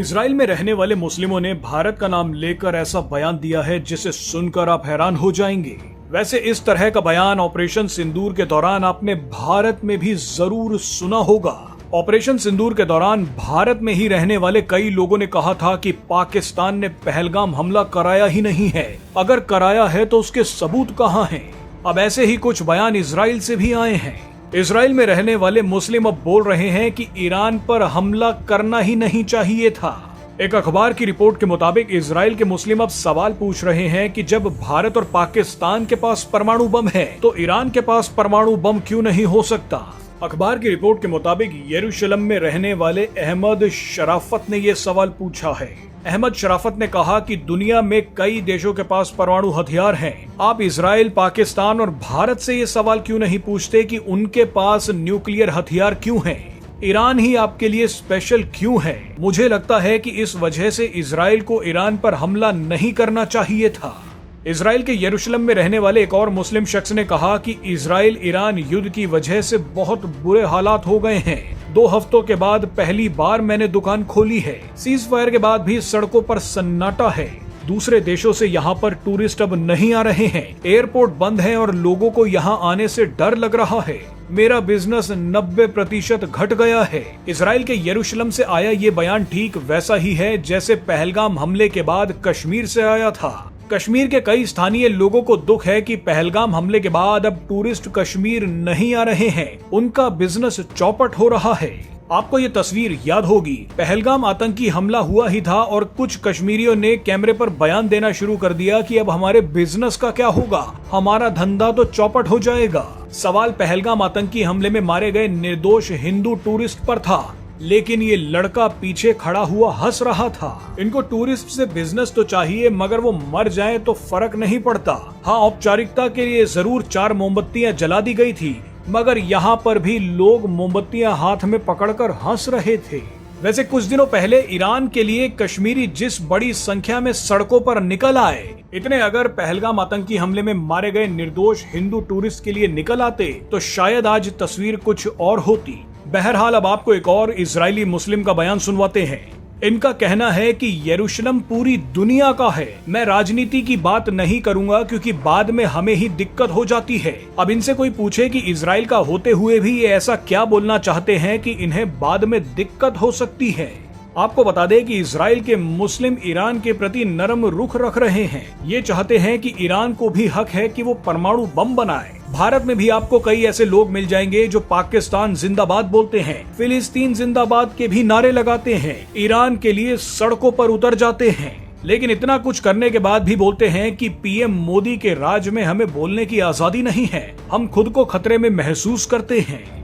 Israel में रहने वाले मुस्लिमों ने भारत का नाम लेकर ऐसा बयान दिया है जिसे सुनकर आप हैरान हो जाएंगे। वैसे इस तरह का बयान ऑपरेशन सिंदूर के दौरान आपने भारत में भी जरूर सुना होगा। ऑपरेशन सिंदूर के दौरान भारत में ही रहने वाले कई लोगों ने कहा था कि पाकिस्तान ने पहलगाम हमला कराया ही नहीं है, अगर कराया है तो उसके सबूत कहां हैं। अब ऐसे ही कुछ बयान इजराइल से भी आए हैं। इजराइल में रहने वाले मुस्लिम अब बोल रहे हैं कि ईरान पर हमला करना ही नहीं चाहिए था। एक अखबार की रिपोर्ट के मुताबिक इजराइल के मुस्लिम अब सवाल पूछ रहे हैं कि जब भारत और पाकिस्तान के पास परमाणु बम है तो ईरान के पास परमाणु बम क्यों नहीं हो सकता। अखबार की रिपोर्ट के मुताबिक यरूशलेम में रहने वाले अहमद शराफत ने यह सवाल पूछा है। अहमद शराफत ने कहा कि दुनिया में कई देशों के पास परमाणु हथियार हैं। आप इजराइल, पाकिस्तान और भारत से ये सवाल क्यों नहीं पूछते कि उनके पास न्यूक्लियर हथियार क्यों हैं? ईरान ही आपके लिए स्पेशल क्यों है? मुझे लगता है कि इस वजह से इजराइल को ईरान पर हमला नहीं करना चाहिए था। इजराइल के यरूशलेम में रहने वाले एक और मुस्लिम शख्स ने कहा कि इजराइल ईरान युद्ध की वजह से बहुत बुरे हालात हो गए हैं। 2 हफ्तों के बाद पहली बार मैंने दुकान खोली है। सीज फायर के बाद भी सड़कों पर सन्नाटा है। दूसरे देशों से यहाँ पर टूरिस्ट अब नहीं आ रहे हैं। एयरपोर्ट बंद है और लोगों को यहाँ आने से डर लग रहा है। मेरा बिजनेस 90% घट गया है। इजराइल के यरूशलेम से आया ये बयान ठीक वैसा ही है जैसे पहलगाम हमले के बाद कश्मीर से आया था। कश्मीर के कई स्थानीय लोगों को दुख है कि पहलगाम हमले के बाद अब टूरिस्ट कश्मीर नहीं आ रहे हैं। उनका बिजनेस चौपट हो रहा है। आपको ये तस्वीर याद होगी, पहलगाम आतंकी हमला हुआ ही था और कुछ कश्मीरियों ने कैमरे पर बयान देना शुरू कर दिया कि अब हमारे बिजनेस का क्या होगा, हमारा धंधा तो चौपट हो जाएगा। सवाल पहलगाम आतंकी हमले में मारे गए निर्दोष हिंदू टूरिस्ट पर था, लेकिन ये लड़का पीछे खड़ा हुआ हंस रहा था। इनको टूरिस्ट से बिजनेस तो चाहिए, मगर वो मर जाएं तो फर्क नहीं पड़ता। हाँ, औपचारिकता के लिए जरूर 4 मोमबत्तियां जला दी गई थी, मगर यहाँ पर भी लोग मोमबत्तियां हाथ में पकड़कर हंस रहे थे। वैसे कुछ दिनों पहले ईरान के लिए कश्मीरी जिस बड़ी संख्या में सड़कों पर निकल आए, इतने अगर पहलगाम आतंकी हमले में मारे गए निर्दोष हिंदू टूरिस्ट के लिए निकल आते तो शायद आज तस्वीर कुछ और होती। बहरहाल अब आपको एक और इजरायली मुस्लिम का बयान सुनवाते हैं। इनका कहना है कि यरूशलेम पूरी दुनिया का है। मैं राजनीति की बात नहीं करूंगा क्योंकि बाद में हमें ही दिक्कत हो जाती है। अब इनसे कोई पूछे कि इजराइल का होते हुए भी ये ऐसा क्या बोलना चाहते हैं कि इन्हें बाद में दिक्कत हो सकती है। आपको बता दें कि इजराइल के मुस्लिम ईरान के प्रति नरम रुख रख रहे हैं। ये चाहते हैं कि ईरान को भी हक है कि वो परमाणु बम बनाए। भारत में भी आपको कई ऐसे लोग मिल जाएंगे जो पाकिस्तान जिंदाबाद बोलते हैं, फिलिस्तीन जिंदाबाद के भी नारे लगाते हैं, ईरान के लिए सड़कों पर उतर जाते हैं, लेकिन इतना कुछ करने के बाद भी बोलते हैं कि पीएम मोदी के राज में हमें बोलने की आजादी नहीं है, हम खुद को खतरे में महसूस करते हैं।